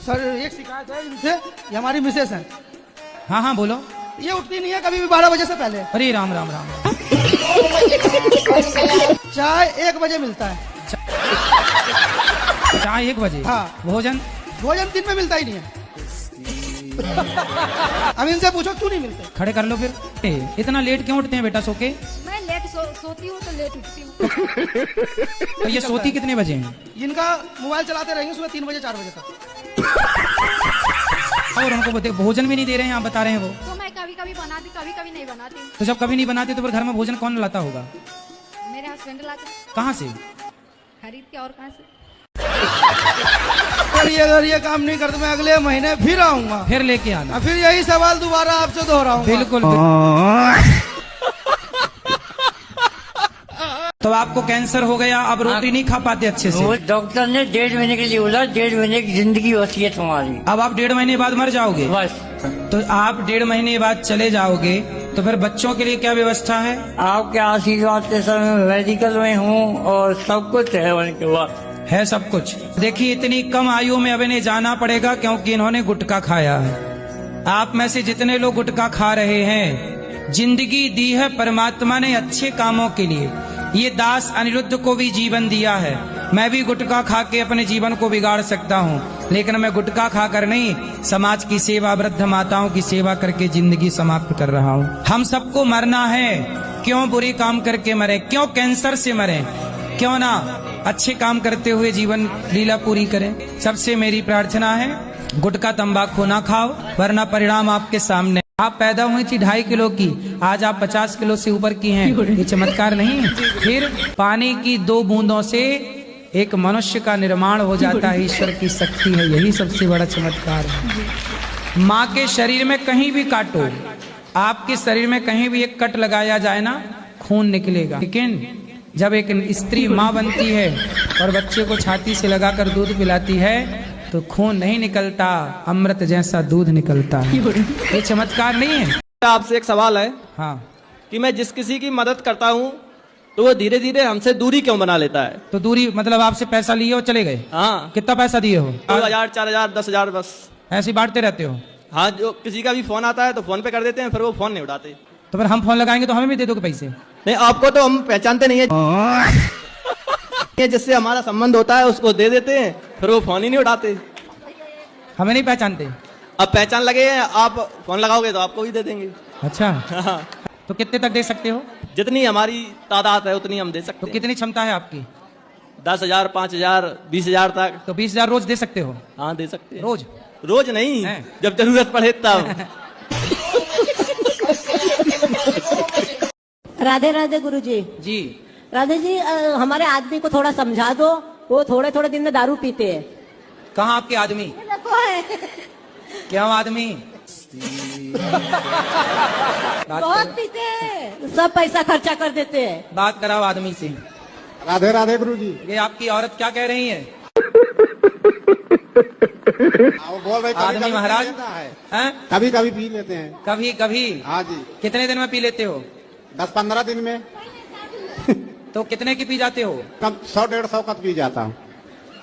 Sir एक शिकायत है इनसे, ये हमारी मिसेस है। हाँ हाँ बोलो। ये उठती नहीं है कभी भी 12 बजे से पहले। अरे राम राम राम। चाय 1 बजे मिलता है। चाय 1 बजे? हाँ। भोजन? भोजन दिन में मिलता ही नहीं है। अब इनसे पूछो क्यों नहीं मिलते। खड़े कर लो फिर। इतना लेट क्यों उठते हैं बेटा सो के? मैं लेट सोती हूँ तो लेट उठती हूँ। तो ये सोती कितने बजे हैं? इनका मोबाइल चलाते रहेंगे सुबह 3 बजे 4 बजे तक। और उनको भोजन भी नहीं दे रहे हैं, आप बता रहे हैं वो। तो मैं कभी कभी बनाती, कभी कभी नहीं बनाती। तो जब कभी नहीं बनाते तो फिर घर में भोजन कौन लाता होगा? मेरे हस्बैंड लाते। कहाँ से? खरीद के। और कहाँ से? अगर ये काम नहीं करते मैं अगले महीने फिर आऊंगा। फिर लेके आना। फिर यही सवाल दोबारा आपसे दोहराऊंगा। बिल्कुल। तो आपको कैंसर हो गया, अब रोटी नहीं खा पाते अच्छे से। डॉक्टर ने 1.5 महीने के लिए बोला, 1.5 महीने की जिंदगी होती है तुम्हारी। अब आप 1.5 महीने बाद मर जाओगे। बस। तो आप 1.5 महीने बाद चले जाओगे तो फिर बच्चों के लिए क्या व्यवस्था है? आपके आशीर्वाद से सर मैं मेडिकल में हूँ और सब कुछ है उनके पास। है सब कुछ। देखिए इतनी कम आयु में अब इन्हें जाना पड़ेगा क्योंकि इन्होंने गुटखा खाया है। आप में से जितने लोग गुटखा खा रहे हैं, जिंदगी दी है परमात्मा ने अच्छे कामों के लिए। ये दास अनिरुद्ध को भी जीवन दिया है। मैं भी गुटखा खा के अपने जीवन को बिगाड़ सकता हूँ, लेकिन मैं गुटखा खाकर नहीं, समाज की सेवा, वृद्ध माताओं की सेवा करके जिंदगी समाप्त कर रहा हूँ। हम सबको मरना है, क्यों बुरे काम करके मरे, क्यों कैंसर से मरे, क्यों ना अच्छे काम करते हुए जीवन लीला पूरी करें। सबसे मेरी प्रार्थना है, गुटखा तंबाकू ना खाओ वरना परिणाम आपके सामने। आप पैदा हुई थी 2.5 किलो की, आज आप 50 किलो से ऊपर की हैं। ये चमत्कार नहीं है? फिर पानी की 2 बूंदों से एक मनुष्य का निर्माण हो जाता है, ईश्वर की शक्ति है, यही सबसे बड़ा चमत्कार है। माँ के शरीर में कहीं भी काटो, आपके शरीर में कहीं भी एक कट लगाया जाए ना, खून निकलेगा। लेकिन जब एक स्त्री माँ बनती है और बच्चे को छाती से लगाकर दूध पिलाती है तो खून नहीं निकलता, अमृत जैसा दूध निकलता है। ये चमत्कार नहीं है? आपसे एक सवाल है। हाँ। कि मैं जिस किसी की मदद करता हूँ तो वो धीरे धीरे हमसे दूरी क्यों बना लेता है? तो दूरी मतलब आपसे पैसा लिए और चले गए? हाँ। कितना पैसा दिए हो? 2000, 4000, 10,000 बस ऐसे ही बांटते रहते हो? हाँ, जो किसी का भी फोन आता है तो फोन पे कर देते हैं, फिर वो फोन नहीं उठाते। तो फिर हम फोन लगाएंगे तो हमें भी दे दोगे पैसे? नहीं, आपको तो हम पहचानते नहीं है। जिससे हमारा संबंध होता है उसको दे देते हैं, फिर वो फोन ही नहीं उठाते। हमें नहीं पहचानते? अब पहचान लगे हैं, आप फोन लगाओगे तो आपको भी दे देंगे। अच्छा। हाँ। तो कितने तक दे सकते हो? जितनी हमारी तादाद है उतनी हम दे सकते तो हैं। कितनी क्षमता है आपकी? 10,000, 5,000, 20,000 तक। तो 20,000 रोज दे सकते हो? हाँ, दे सकते हैं। रोज? रोज नहीं है? जब जरूरत पड़े तब। राधे राधे गुरुजी। जी। राधे जी, हमारे आदमी को थोड़ा समझा दो, वो थोड़े थोड़े दिन में दारू पीते हैं। कहाँ आपके आदमी? क्यों आदमी? बहुत पीते हैं, सब पैसा खर्चा कर देते हैं। बात कराओ आदमी से। राधे राधे गुरुजी। ये आपकी औरत क्या कह रही है? वो बोल रहे आदमी महाराज हैं? कभी कभी पी लेते हैं। कभी कभी? हाँ जी। कितने दिन में पी लेते हो? 10-15 दिन में। तो कितने की पी जाते हो? कम 100-150 का पी जाता हूँ।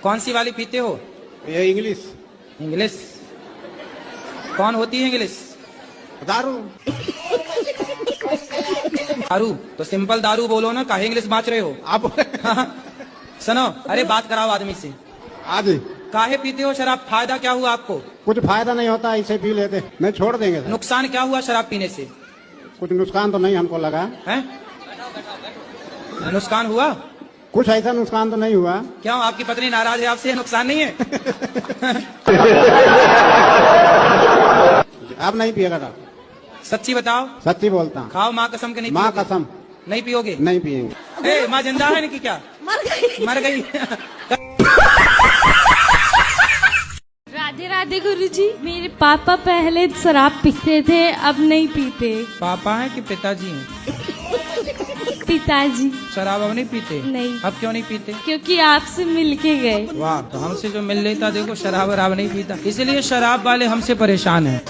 कौन सी वाली पीते हो? ये इंग्लिश। इंग्लिश? कौन होती है इंग्लिश? दारू। दारू? तो सिंपल दारू बोलो ना, काहे इंग्लिश बाँच रहे हो आप? सुनो, अरे बात कराओ आदमी से। हाँ जी। काहे पीते हो शराब? फायदा क्या हुआ आपको? कुछ फायदा नहीं होता, ऐसे पी लेते, नहीं छोड़ देंगे सर। नुकसान क्या हुआ शराब पीने से? कुछ नुकसान तो नहीं हमको लगा है। नुकसान हुआ? कुछ ऐसा नुकसान तो नहीं हुआ। क्यों, आपकी पत्नी नाराज है आपसे? नुकसान नहीं है? अब नहीं पिएगा था। सच्ची बताओ। सच्ची बोलता हूँ। खाओ माँ कसम के नहीं माँ पियोगे? कसम। नहीं पियोगे? नहीं पिएंगे। ए, माँ जिंदा है कि क्या? मर गई। मर गई। राधे राधे गुरुजी। मेरे पापा पहले शराब पीते थे, अब नहीं पीते। पापा है कि पिताजी हैं? पिताजी। शराब अब नहीं पीते? नहीं। अब क्यों नहीं पीते? क्योंकि आपसे मिलके गए। वाह, तो हमसे जो मिल लेता, देखो शराब वराब नहीं पीता, इसलिए शराब वाले हमसे परेशान हैं।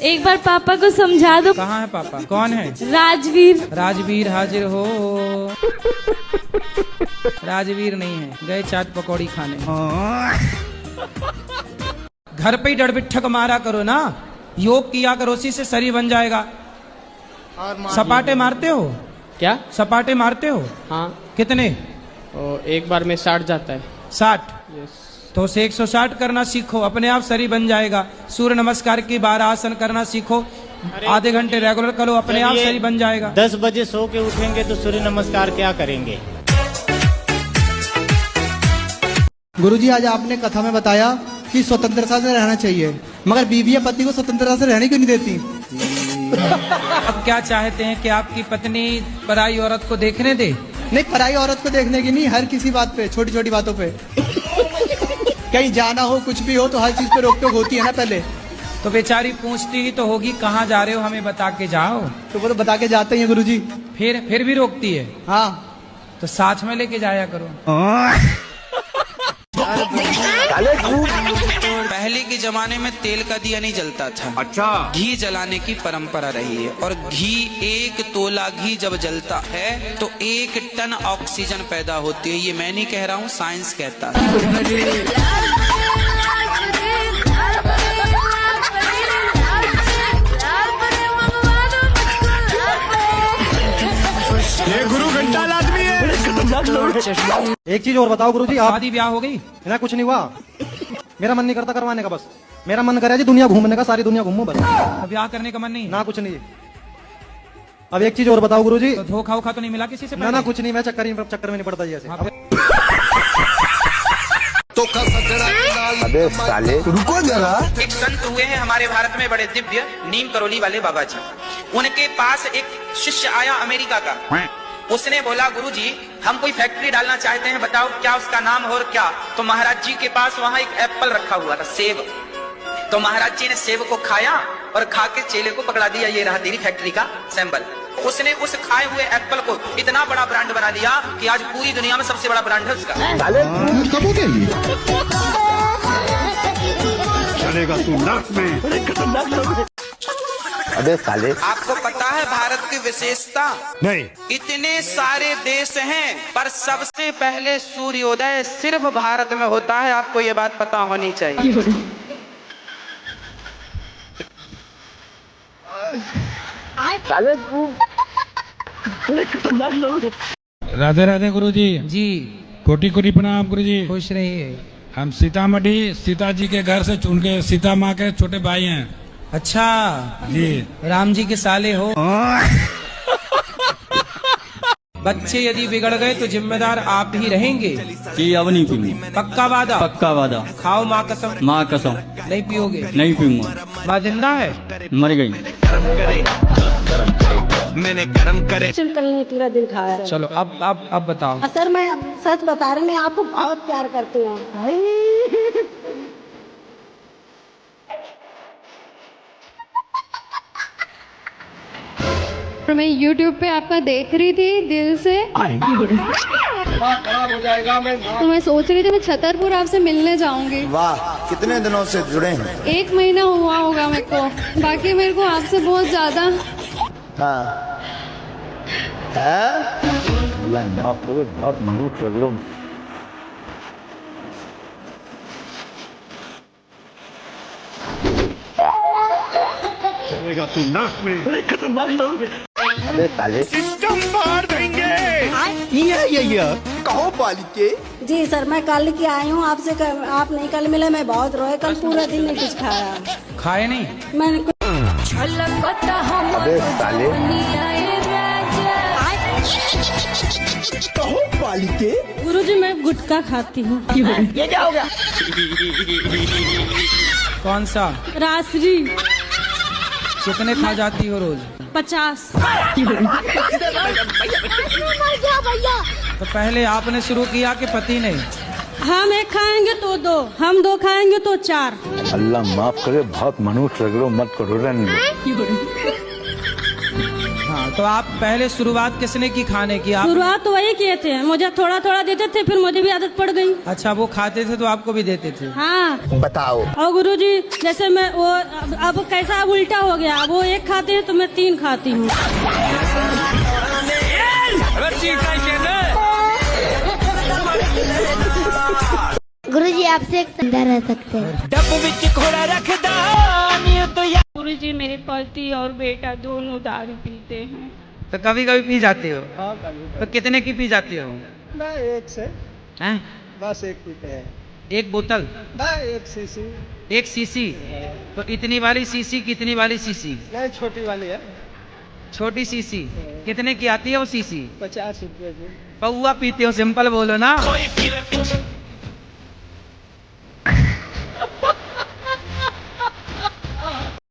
एक बार पापा को समझा दो। कहाँ है पापा? कौन है? राजवीर। राजवीर हाजिर हो। राजवीर नहीं है, गए चाट पकौड़ी खाने। घर पे ही डड़बिठक मारा करो ना, योग किया करो, उसी से शरीर बन जाएगा। सपाटे मारते हो क्या? सपाटे मारते हो? हाँ। कितने? एक बार में 60 जाता है। 60? तो उसे 160 करना सीखो, अपने आप शरीर बन जाएगा। सूर्य नमस्कार की 12 आसन करना सीखो, आधे घंटे रेगुलर करो, अपने आप शरीर बन जाएगा। 10 बजे सो के उठेंगे तो सूर्य नमस्कार क्या करेंगे? गुरुजी, आज आपने कथा में बताया कि स्वतंत्रता से रहना चाहिए, मगर बीवी या पति को स्वतंत्रता से रहने क्यों नहीं देती? अब क्या चाहते हैं कि आपकी पत्नी पराई औरत को देखने दे? नहीं, पराई औरत को देखने की नहीं, हर किसी बात पे, छोटी छोटी बातों पे। कहीं जाना हो, कुछ भी हो, तो हर चीज पे रोक टोक होती है ना पहले। तो बेचारी पूछती ही तो होगी कहाँ जा रहे हो, हमें बता के जाओ। तो वो तो बता के जाते हैं गुरुजी। फिर भी रोकती है? हाँ। तो साथ में लेके जाया करो। पहले के जमाने में तेल का दिया नहीं जलता था। अच्छा। घी जलाने की परंपरा रही है, और घी 1 तोला घी जब जलता है तो 1 टन ऑक्सीजन पैदा होती है। ये मैं नहीं कह रहा हूँ, साइंस कहता है। ये गुरु घंटाल आदमी है। एक चीज और बताओ गुरुजी, आप शादी ब्याह हो गई? ना कुछ नहीं हुआ, मेरा मन नहीं करता करवाने का, बस मेरा मन करे जी दुनिया घूमने का, सारी दुनिया घूमूं बस। ब्याह करने का मन नहीं? ना कुछ नहीं। अब एक चीज और बताओ गुरुजी। तो धोखा वोखा तो नहीं मिला किसी से? ना कुछ नहीं, मैं चक्कर में नहीं पड़ता जैसे। अबे साले रुको जरा। एक संत हुए हैं हमारे भारत में, बड़े दिव्य, नीम करोली वाले बाबा जी। उनके पास एक शिष्य आया अमेरिका का। उसने बोला, गुरुजी हम कोई फैक्ट्री डालना चाहते हैं, बताओ क्या उसका नाम हो और क्या। तो महाराज जी के पास वहां एक एप्पल रखा हुआ था, सेब। तो महाराज जी ने सेब को खाया और खा के चेले को पकड़ा दिया, ये रहा तेरी फैक्ट्री का सैंपल। उसने उस खाए हुए एप्पल को इतना बड़ा ब्रांड बना दिया कि आज पूरी दुनिया में सबसे बड़ा ब्रांड है उसका। चलेगा तू नाक में। अबे साले, आपको पता है भारत की विशेषता? नहीं। इतने सारे देश हैं, पर सबसे पहले सूर्योदय सिर्फ भारत में होता है। आपको ये बात पता होनी चाहिए। राधे राधे गुरुजी। जी कोटि कोटि प्रणाम गुरुजी। खुश रहिए। हम सीतामढ़ी सीता जी के घर से उनके सीता माँ के छोटे भाई हैं। अच्छा जी। राम जी के साले हो। बच्चे यदि बिगड़ गए तो जिम्मेदार आप ही रहेंगे। जी अब नहीं पीऊंगा। पक्का वादा? पक्का वादा। खाओ माँ कसम। माँ कसम। नहीं पियोगे? नहीं पीऊंगा। माँ जिंदा है? मर गई। मैंने कर्म करे। कल नहीं पूरा दिन खाया। चलो अब बताओ। सर मैं सच बता रही, मैं आपको बहुत प्यार करती हूँ। मैं YouTube पे आपका देख रही थी दिल से, तो मैं सोच रही थी मैं छतरपुर आपसे मिलने जाऊंगी। वाह, कितने दिनों से जुड़े हैं? 1 महीना हुआ होगा मेरे को। बाकी मेरे को आपसे बहुत ज्यादा बहुत मनुष्य लोग। चलेगा तू नाक में। अबे साले, सिस्टम मार देंगे। कहो पालिके। जी सर, मैं कल की आई हूँ आपसे, आप नहीं कल मिले, मैं बहुत रोए, कल पूरा दिन नहीं कुछ खाया। खाए नहीं? मैंने अबे साले, कहो पालिके। गुरुजी मैं गुटखा खाती हूँ। ये क्या हो गया? कौन सा? रासरी। कितने खा जाती हो रोज? 50। तो पहले आपने शुरू किया कि पति ने? हम 1 खाएंगे तो 2, हम 2 खाएंगे तो 4। अल्लाह माफ करे, बहुत मनुष्य रगड़ो मत करो। हाँ, तो आप पहले शुरुआत किसने की खाने की? आप? शुरुआत तो वही किए थे, मुझे थोड़ा थोड़ा देते थे, फिर मुझे भी आदत पड़ गई। अच्छा, वो खाते थे तो आपको भी देते थे? हाँ। बताओ। और गुरुजी जैसे मैं वो अब कैसा उल्टा हो गया, अब वो 1 खाते हैं तो मैं 3 खाती हूँ। गुरुजी आपसे एक संदा रह सकते हैं। गुरुजी मेरे पति और बेटा दोनों दारू पीते हैं। तो कभी कभी पी जाते हो? तो कितने की पी जाते हो? एक से हैं? बस एक पीते हैं। एक बोतल? एक सीसी। एक सीसी? तो इतनी वाली सीसी कितनी वाली सीसी? नहीं, छोटी वाली है। छोटी सीसी कितने की आती है वो सीसी? 50 रुपए की। पौवा पीते हो, सिंपल बोलो ना।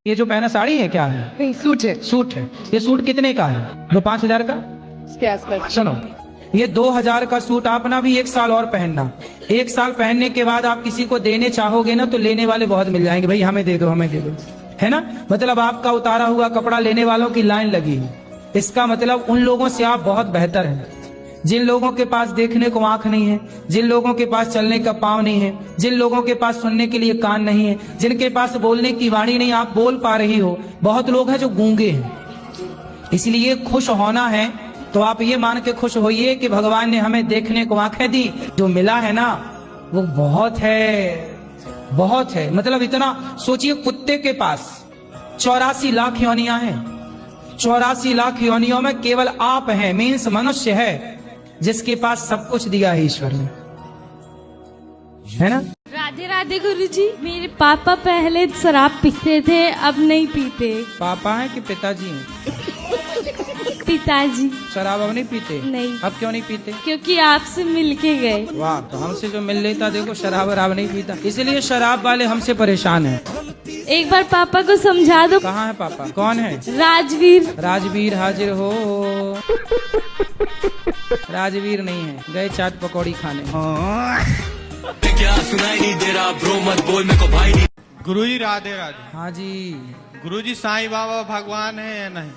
ये जो पहना साड़ी है क्या है? नहीं, सूट है। सूट है। ये सूट कितने का है? वो 5,000 का? इसके आसपास। सुनो, ये 2,000 का सूट आपना भी 1 साल और पहनना। 1 साल पहनने के बाद आप किसी को देने चाहोगे ना तो लेने वाले बहुत मिल जाएंगे, भाई हमें दे दो, हमें दे दो, है ना। मतलब आपका उतारा हुआ कपड़ा लेने वालों की लाइन लगी है। इसका मतलब उन लोगों से आप बहुत बेहतर हैं जिन लोगों के पास देखने को आंख नहीं है, जिन लोगों के पास चलने का पाँव नहीं है, जिन लोगों के पास सुनने के लिए कान नहीं है, जिनके पास बोलने की वाणी नहीं, आप बोल पा रही हो। बहुत लोग हैं जो गूंगे हैं। इसलिए खुश होना है तो आप ये मान के खुश होइए कि भगवान ने हमें देखने को आंखें दी, जो मिला है ना वो बहुत है, बहुत है। मतलब इतना सोचिए, कुत्ते के पास 84 लाख योनियां हैं। 84 लाख योनियों में केवल आप हैं, मीन्स मनुष्य है जिसके पास सब कुछ दिया है ईश्वर ने, है ना। राधे राधे गुरुजी। मेरे पापा पहले शराब पीते थे, अब नहीं पीते। पापा है कि पिताजी हैं? पिताजी। शराब अब नहीं पीते? नहीं। अब क्यों नहीं पीते? क्योंकि आपसे मिलके गए। वाह, तो हमसे जो मिल लेता, देखो शराब वराब नहीं पीता, इसलिए शराब वाले हमसे परेशान हैं। एक बार पापा को समझा दो। कहाँ है पापा? कौन है? राजवीर। राजवीर हाजिर हो। राजवीर नहीं है, गए चाट पकौड़ी खाने। क्या सुनाई नहीं दे रहा ब्रो, मत बोल मेरे को भाई नहीं। गुरुजी राधे राधे। हाँ जी। गुरुजी साईं बाबा भगवान है या नहीं?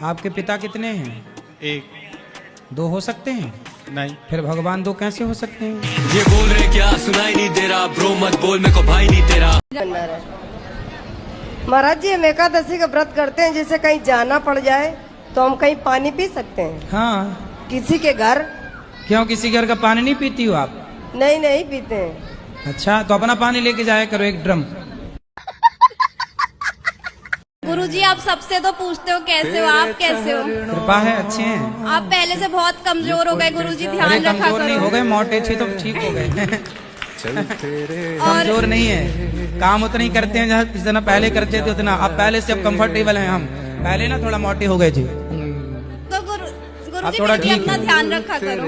आपके पिता कितने हैं? 1। 2 हो सकते हैं? नहीं। फिर भगवान 2 कैसे हो सकते हैं? ये बोल रहे क्या सुनाई नहीं दे रहा ब्रो, मत बोल मेरे को भाई नहीं तेरा। महाराज जी, हम एकादशी का व्रत करते हैं, जैसे कहीं जाना पड़ जाए तो हम कहीं पानी पी सकते हैं? हाँ। किसी के घर? क्यों, किसी घर का पानी नहीं पीती हो आप? नहीं, नहीं पीते हैं। अच्छा, तो अपना पानी लेके जाया करो 1 ड्रम। गुरुजी आप सबसे तो पूछते हो कैसे हो, आप कैसे हो? कृपा है, अच्छे हैं। आप पहले से बहुत कमजोर हो गए गुरुजी, ध्यान अरे रखा कमजोर नहीं हो करो। गए, मोटे थे तो ठीक हो गए। कमजोर नहीं है, काम उतना ही करते हैं जितना पहले करते थे उतना। अब पहले से अब कंफर्टेबल हैं हम, पहले ना थोड़ा मोटे हो गए थे। तो गुरुजी थोड़ा फिर भी ठीक अपना है। ध्यान रखा करो।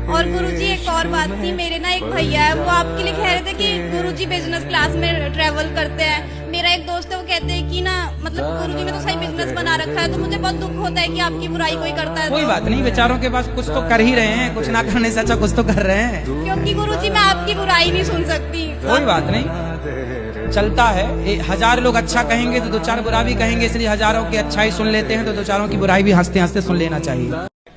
और गुरुजी एक और बात थी, मेरे ना एक भैया है, वो आपके लिए कह रहे थे कि गुरुजी बिजनेस क्लास में ट्रेवल करते हैं। मेरा एक दोस्त है, वो कहते हैं कि ना मतलब गुरुजी ने तो सही बिजनेस बना रखा है, तो मुझे बहुत दुख होता है कि आपकी बुराई कोई करता है। कोई बात नहीं, बेचारों के पास कुछ तो कर ही रहे हैं, कुछ ना करने से अच्छा कुछ तो कर रहे हैं। क्योंकि गुरुजी मैं आपकी बुराई नहीं सुन सकती। कोई बात नहीं, चलता है। 1000 लोग अच्छा कहेंगे तो 2-4 बुरा भी कहेंगे, इसलिए हजारों की अच्छाई सुन लेते हैं तो 2-4 की बुराई भी हंसते हंसते सुन लेना चाहिए।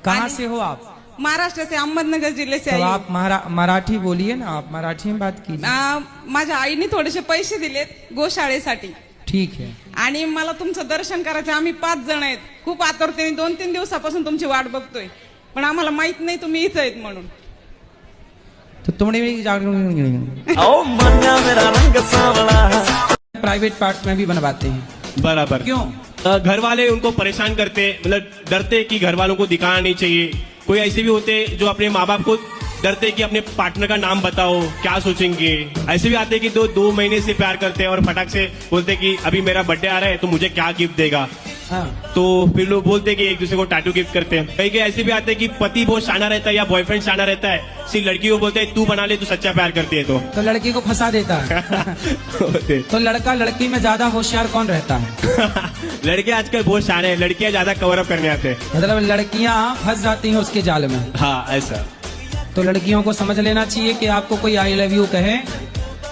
कहाँ से हो आप? महाराष्ट्र से, अहमदनगर जिल्हे से तो आई. आप मराठी बोलिए ना, आप मराठी में बात कीजिए। माझ्या आईने थोडेसे पैसे दिलेत गोशाळेसाठी. ठीक है. आणि मला तुमचं दर्शन करायचं. आम्ही 5 जण आहेत. खूप आतुरतेने 2-3 दिवसापासून तुमची वाट बघतोय, पण आम्हाला माहित नाही तुम्ही इथं आहेत म्हणून. तो तुमने भी प्राइवेट पार्ट में भी बनवाते हैं बराबर। क्यों? घर वाले उनको परेशान करते, मतलब डरते कि घर वालों को दिखाना नहीं चाहिए। कोई ऐसे भी होते जो अपने माँ बाप को डरते कि अपने पार्टनर का नाम बताओ क्या सोचेंगे। ऐसे भी आते कि 2 महीने से प्यार करते हैं और फटाक से बोलते कि अभी मेरा बर्थडे आ रहा है तो मुझे क्या गिफ्ट देगा। तो फिर लोग बोलते कि एक दूसरे को टैटू गिफ्ट करते हैं। कई कई ऐसे भी आते हैं कि पति बहुत शाना रहता है या बॉयफ्रेंड शाना रहता है, सिर्फ लड़की को बोलते हैं तू बना ले, तू सच्चा प्यार करती है तो लड़की को फंसा देता है। तो लड़का लड़की में ज्यादा होशियार कौन रहता है? लड़के आजकल बहुत शाने हैं, लड़कियां ज्यादा कवर अप करने आते हैं। मतलब लड़कियां फंस जाती हैं उसके जाल में। हाँ ऐसा। तो लड़कियों को समझ लेना चाहिए कि आपको कोई आई लव यू कहे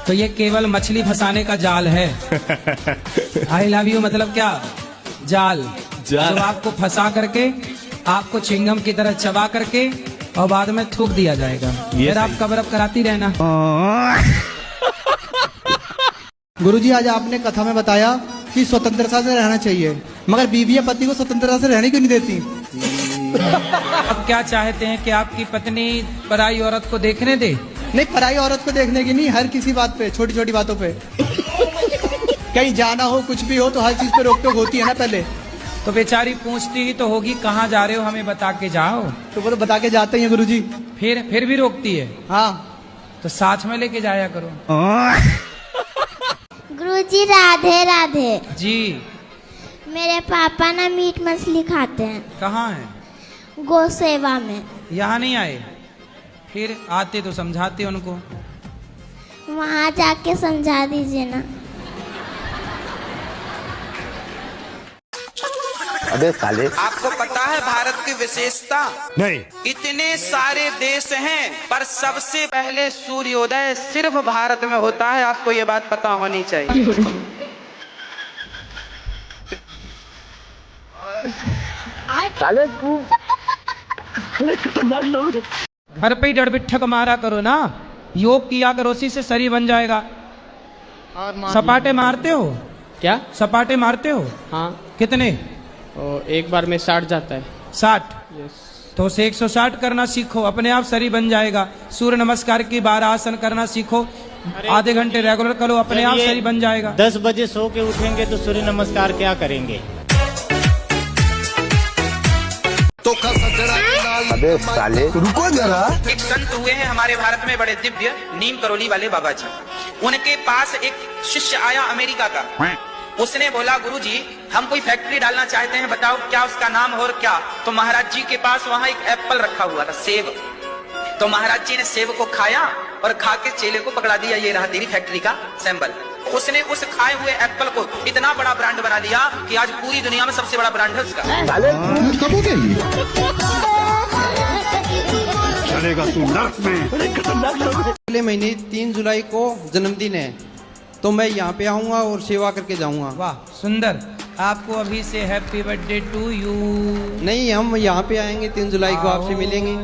तो ये केवल मछली फंसाने का जाल है। आई लव यू मतलब क्या? जाल। जो आपको फंसा करके आपको चिंगम की तरह चबा करके और बाद में थूक दिया जाएगा। फिर आप कवर अप कराती रहना। गुरुजी, आज आपने कथा में बताया कि स्वतंत्रता से रहना चाहिए, मगर बीवी या पति को स्वतंत्रता से रहने क्यों नहीं देती? अब क्या चाहते हैं कि आपकी पत्नी पराई औरत को देखने दे? नहीं, पराई औरत को देखने की नहीं, हर किसी बात पे, छोटी छोटी बातों पे कहीं जाना हो, कुछ भी हो तो हर चीज पे रोक टोक होती है ना पहले। तो बेचारी पूछती ही तो होगी कहाँ जा रहे हो, हमें बता के जाओ। तो वो तो बता के जाते हैं गुरुजी। फिर भी रोकती है। हाँ, तो साथ में लेके जाया करो। गुरुजी राधे राधे जी। मेरे पापा ना मीट मछली खाते हैं। कहाँ है? गौ सेवा में। यहाँ नहीं आए? फिर आते तो समझाते उनको। वहाँ जाके समझा दीजिए ना। अबे साले, आपको पता है भारत की विशेषता? नहीं। इतने सारे देश हैं पर सबसे पहले सूर्योदय सिर्फ भारत में होता है। आपको ये बात पता होनी चाहिए। साले तू घर पे ही डरबिठक मारा करो ना, योग किया करो, उसी से शरीर बन जाएगा। सपाटे मारते हो क्या? सपाटे मारते हो? हाँ। कितने? और एक बार में 60 जाता है। 60? तो उसे 160 करना सीखो, अपने आप शरीर बन जाएगा। सूर्य नमस्कार की 12 आसन करना सीखो, आधे घंटे रेगुलर करो, अपने आप शरीर बन जाएगा। 10 बजे सो के उठेंगे तो सूर्य नमस्कार क्या करेंगे? अबे साले, रुको जरा। एक संत हुए हैं हमारे भारत में बड़े दिव्य, नीम करोली वाले बाबा जी। उनके पास एक शिष्य आया अमेरिका का। उसने बोला, गुरुजी हम कोई फैक्ट्री डालना चाहते हैं, बताओ क्या उसका नाम हो और क्या। तो महाराज जी के पास वहां एक एप्पल रखा हुआ था, सेब। तो महाराज जी ने सेब को खाया और खा के चेले को पकड़ा दिया, ये रहा तेरी फैक्ट्री का सिंबल। उसने उस खाए हुए एप्पल को इतना बड़ा ब्रांड बना दिया कि आज पूरी दुनिया में सबसे बड़ा ब्रांड है उसका। चलेगा तू नर्क में। अगले महीने 3 जुलाई को जन्मदिन है, तो मैं यहाँ पे आऊँगा और सेवा करके जाऊँगा। वाह सुंदर, आपको अभी से हैप्पी बर्थडे टू यू। नहीं, हम यहाँ पे आएंगे 3 जुलाई को, आपसे मिलेंगे।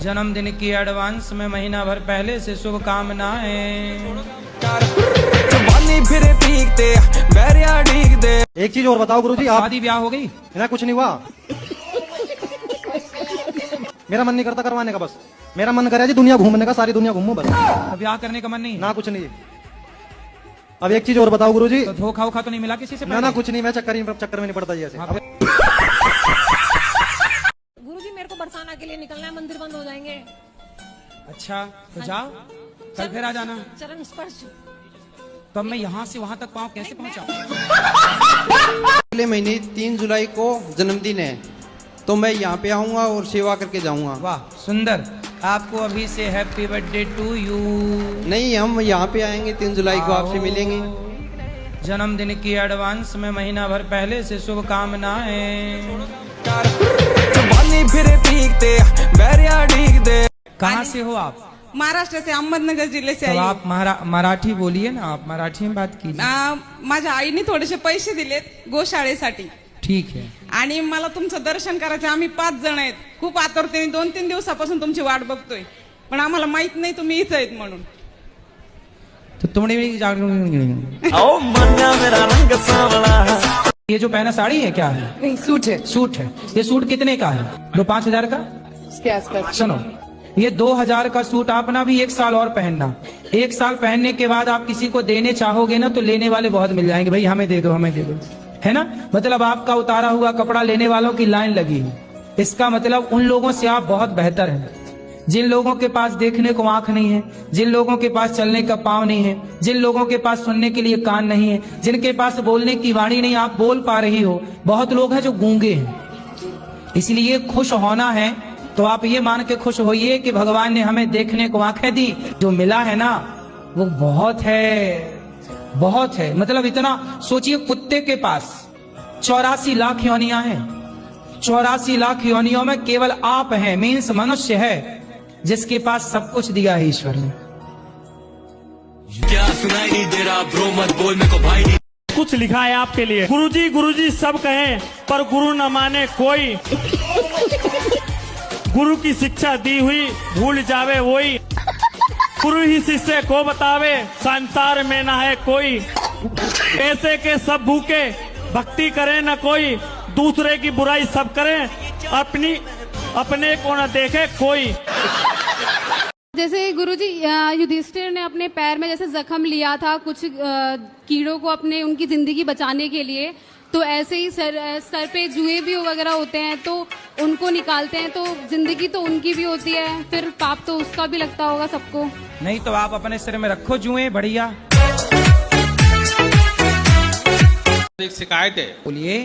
जन्मदिन की एडवांस में महीना भर पहले से शुभकामनाएं। एक चीज और बताओ गुरुजी, आप शादी ब्याह हो गई? ना कुछ नहीं हुआ। मेरा मन नहीं करता करवाने का, बस मेरा मन करे जी दुनिया घूमने का, सारी दुनिया घूमूं बस। ब्याह करने का मन नहीं? ना कुछ नहीं। अब एक चीज और बताओ गुरुजी। तो धोखा वोखा तो नहीं मिला किसी से? ना कुछ नहीं, मैं चक्कर में नहीं पड़ता जी ऐसे। गुरुजी मेरे को बरसाना के लिए निकलना है, मंदिर बंद हो जाएंगे। अच्छा तो जाओ, कल फिर आ जाना। चरण स्पर्श। तो मैं यहाँ से वहां तक पाऊँ कैसे पहुँचाऊँ? अगले महीने 3 जुलाई को जन्मदिन है, तो मैं यहाँ पे आऊँगा और सेवा करके जाऊँगा। वाह सुंदर, आपको अभी से हैप्पी बर्थडे टू यू। नहीं, हम यहाँ पे आएंगे 3 जुलाई को, आपसे मिलेंगे। जन्मदिन की एडवांस में महीना भर पहले से शुभकामनाएं। कहाँ से हो आप? महाराष्ट्र से, अहमदनगर जिले से तो आई। आप मराठी बोलिए ना, आप मराठी में बात कीजिए। माझ्या आईने थोडेसे पैसे दिलेत गोशाळेसाठी। ठीक है। आणि मला तुमचं दर्शन करायचं, आम्ही 5 जण आहेत, खूप आतुरतेने 2-3 दिवसापासून तुमची वाट बघतोय, पण आम्हाला माहित नाही तुम्ही इथं आहेत म्हणून। तो तुमने भी ये जो पहना साड़ी है क्या है? नहीं, सूट है। सूट है। ये सूट कितने का है? 5,000 का? इसके आसपास। सुनो, ये 2,000 का सूट आपना भी 1 साल और पहनना। 1 साल पहनने के बाद आप किसी को देने चाहोगे ना, तो लेने वाले बहुत मिल जाएंगे, भाई हमें दे दो, हमें दे दो, है ना। मतलब आपका उतारा हुआ कपड़ा लेने वालों की लाइन लगी है। इसका मतलब उन लोगों से आप बहुत बेहतर हैं, जिन लोगों के पास देखने को आंख नहीं है, जिन लोगों के पास चलने का पांव नहीं है, जिन लोगों के पास सुनने के लिए कान नहीं है, जिनके पास बोलने की वाणी नहीं, आप बोल पा रही हो। बहुत लोग हैं जो गूंगे हैं। इसलिए खुश होना है तो आप ये मान के खुश होइए कि भगवान ने हमें देखने को आंखें दी, जो मिला है ना वो बहुत है, बहुत है। मतलब इतना सोचिए, कुत्ते के पास 84 लाख योनियां हैं। 84 लाख योनियों में केवल आप हैं, मीन्स मनुष्य है, जिसके पास सब कुछ दिया है ईश्वर ने। क्या सुनाई नहीं दे रहा ब्रो, मत बोल मेरे को भाई। कुछ लिखा है आपके लिए, गुरुजी गुरुजी सब कहें पर गुरु न माने कोई। गुरु की शिक्षा दी हुई भूल जावे वही। गुरु ही शिष्य को बतावे संसार में ना है कोई। ऐसे के सब भूखे भक्ति करे न कोई। दूसरे की बुराई सब करें, अपने को न देखे कोई। जैसे गुरुजी युधिष्ठिर ने अपने पैर में जैसे जख्म लिया था कुछ कीड़ों को अपने उनकी जिंदगी बचाने के लिए, तो ऐसे ही सर पे जुए भी वगैरह होते हैं तो उनको निकालते हैं, तो जिंदगी तो उनकी भी होती है, फिर पाप तो उसका भी लगता होगा सबको। नहीं तो आप अपने सिर में रखो जुए, बढ़िया। एक शिकायत है, बोलिए।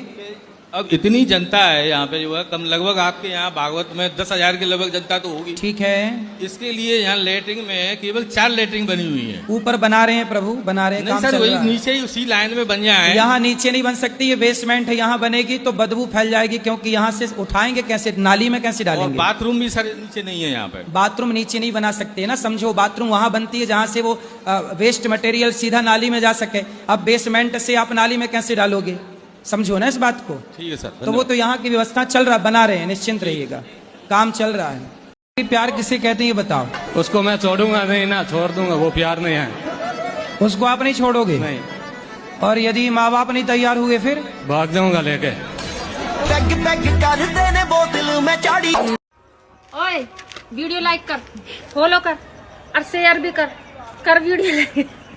अब इतनी जनता है यहाँ पे जो है, कम लगभग आपके यहाँ भागवत में 10,000 के लगभग जनता तो होगी। ठीक है। इसके लिए यहाँ लेटरिंग में केवल 4 लेटरिंग बनी हुई है। ऊपर बना रहे हैं प्रभु, बना रहे हैं, नहीं काम सर, चल रहा है। नीचे ही उसी लाइन में बन जाए। यहाँ नीचे नहीं बन सकती, ये बेसमेंट है, यहाँ बनेगी तो बदबू फैल जाएगी, क्योंकि यहाँ से उठाएंगे कैसे, नाली में कैसे डालेंगे। बाथरूम भी सर नीचे नहीं है यहाँ पे। बाथरूम नीचे नहीं बना सकते ना, समझो। बाथरूम वहां बनती है जहां से वो वेस्ट मटेरियल सीधा नाली में जा सके। अब बेसमेंट से आप नाली में कैसे डालोगे, समझो ना इस बात को। ठीक है सर। तो वो तो यहाँ की व्यवस्था चल रहा, बना रहे हैं, निश्चिंत रहिएगा, काम चल रहा है। प्यार किसे कहते हैं ये बताओ। उसको मैं छोड़ूंगा नहीं ना, छोड़ दूंगा, वो प्यार नहीं है। उसको आप नहीं छोड़ोगे? नहीं। और यदि माँ बाप नहीं तैयार हुए फिर? भाग जाऊंगा लेके। ओए वीडियो लाइक कर, फॉलो कर और शेयर भी कर वीडियो।